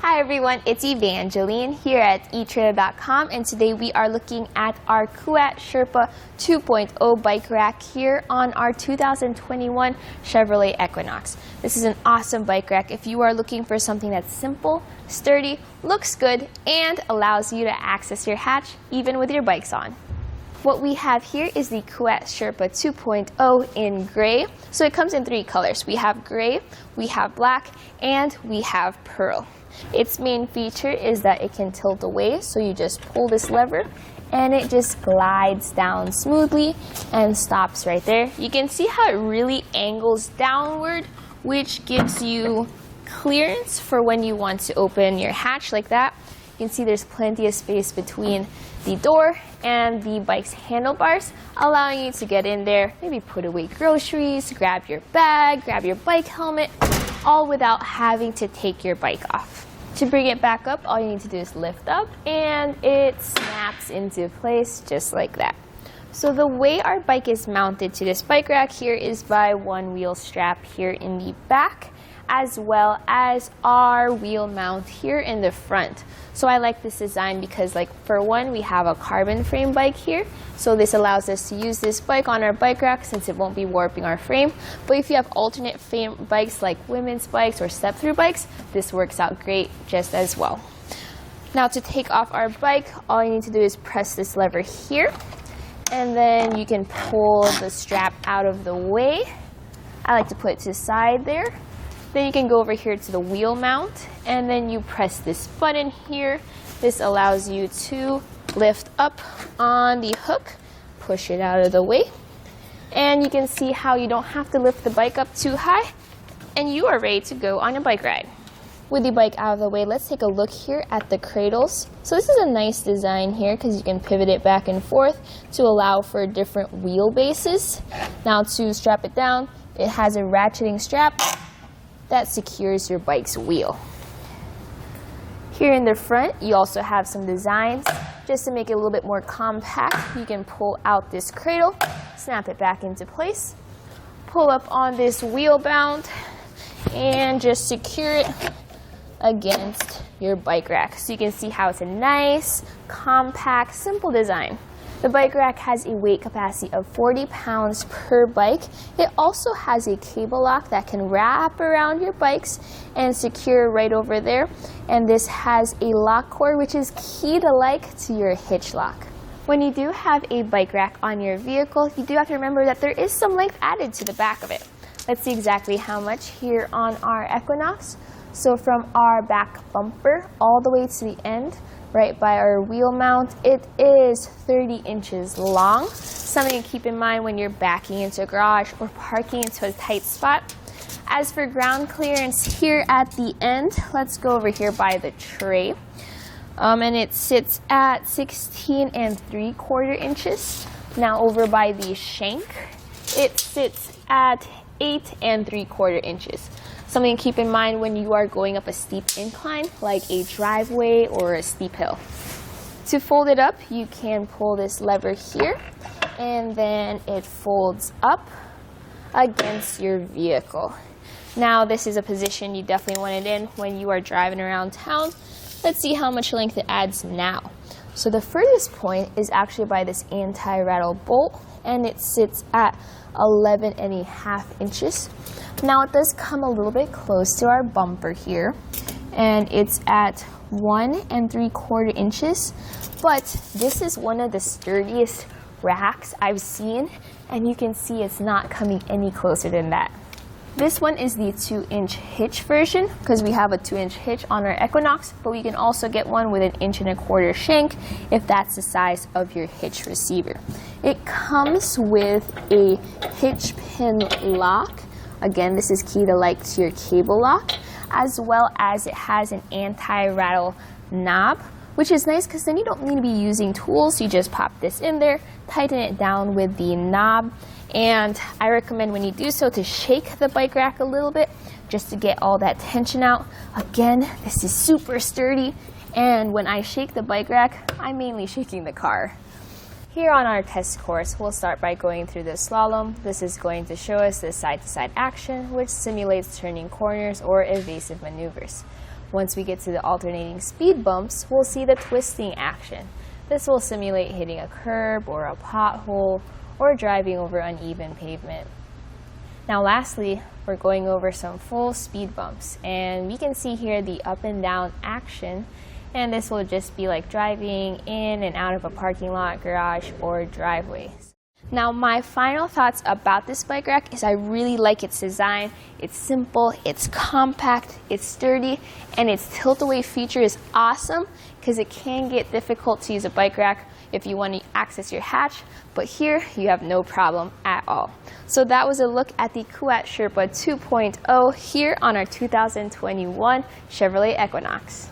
Hi everyone, it's Evangeline here at etrailer.com, and today we are looking at our Kuat Sherpa 2.0 bike rack here on our 2021 Chevrolet Equinox. This is an awesome bike rack if you are looking for something that's simple, sturdy, looks good, and allows you to access your hatch even with your bikes on. What we have here is the Kuat Sherpa 2.0 in gray. So it comes in three colors. We have gray, we have black, and we have pearl. Its main feature is that it can tilt away, so you just pull this lever and it just glides down smoothly and stops right there. You can see how it really angles downward, which gives you clearance for when you want to open your hatch like that. You can see there's plenty of space between the door and the bike's handlebars, allowing you to get in there, maybe put away groceries, grab your bag, grab your bike helmet, all without having to take your bike off. To bring it back up, all you need to do is lift up and it snaps into place just like that. So the way our bike is mounted to this bike rack here is by one wheel strap here in the back, as well as our wheel mount here in the front. So I like this design because, like, for one, we have a carbon frame bike here, so this allows us to use this bike on our bike rack since it won't be warping our frame. But if you have alternate frame bikes like women's bikes or step-through bikes, this works out great just as well. Now to take off our bike, all you need to do is press this lever here, and then you can pull the strap out of the way. I like to put it to the side there. Then you can go over here to the wheel mount, and then you press this button here. This allows you to lift up on the hook, push it out of the way, and you can see how you don't have to lift the bike up too high, and you are ready to go on a bike ride. With the bike out of the way, let's take a look here at the cradles. So this is a nice design here because you can pivot it back and forth to allow for different wheelbases. Now to strap it down, it has a ratcheting strap that secures your bike's wheel. Here in the front, you also have some designs. Just to make it a little bit more compact, you can pull out this cradle, snap it back into place, pull up on this wheel mount, and just secure it against your bike rack. So you can see how it's a nice, compact, simple design. The bike rack has a weight capacity of 40 pounds per bike. It also has a cable lock that can wrap around your bikes and secure right over there. And this has a lock cord, which is key to your hitch lock. When you do have a bike rack on your vehicle, you do have to remember that there is some length added to the back of it. Let's see exactly how much here on our Equinox. So from our back bumper all the way to the end, right by our wheel mount, it is 30 inches long. Something to keep in mind when you're backing into a garage or parking into a tight spot. As for ground clearance here at the end, let's go over here by the tray. And it sits at 16 3/4 inches. Now over by the shank, it sits at 8 3/4 inches. Something to keep in mind when you are going up a steep incline, like a driveway or a steep hill. To fold it up, you can pull this lever here, and then it folds up against your vehicle. Now, this is a position you definitely want it in when you are driving around town. Let's see how much length it adds now. So the furthest point is actually by this anti-rattle bolt, and it sits at 11 1/2 inches. Now it does come a little bit close to our bumper here, and it's at 1 3/4 inches, but this is one of the sturdiest racks I've seen, and you can see it's not coming any closer than that. This one is the 2-inch hitch version because we have a 2-inch hitch on our Equinox, but we can also get one with an 1 1/4 shank if that's the size of your hitch receiver. It comes with a hitch pin lock. Again, this is key to your cable lock, as well as it has an anti-rattle knob, which is nice because then you don't need to be using tools. You just pop this in there, tighten it down with the knob, and I recommend when you do so to shake the bike rack a little bit just to get all that tension out. Again, this is super sturdy, and when I shake the bike rack, I'm mainly shaking the car. Here on our test course, we'll start by going through the slalom. This is going to show us the side-to-side action, which simulates turning corners or evasive maneuvers. Once we get to the alternating speed bumps, we'll see the twisting action. This will simulate hitting a curb or a pothole or driving over uneven pavement. Now lastly, we're going over some full speed bumps, and we can see here the up and down action, and this will just be like driving in and out of a parking lot, garage, or driveway. Now my final thoughts about this bike rack is I really like its design. It's simple, it's compact, it's sturdy, and its tilt-away feature is awesome because it can get difficult to use a bike rack if you want to access your hatch, but here you have no problem at all. So that was a look at the Kuat Sherpa 2.0 here on our 2021 Chevrolet Equinox.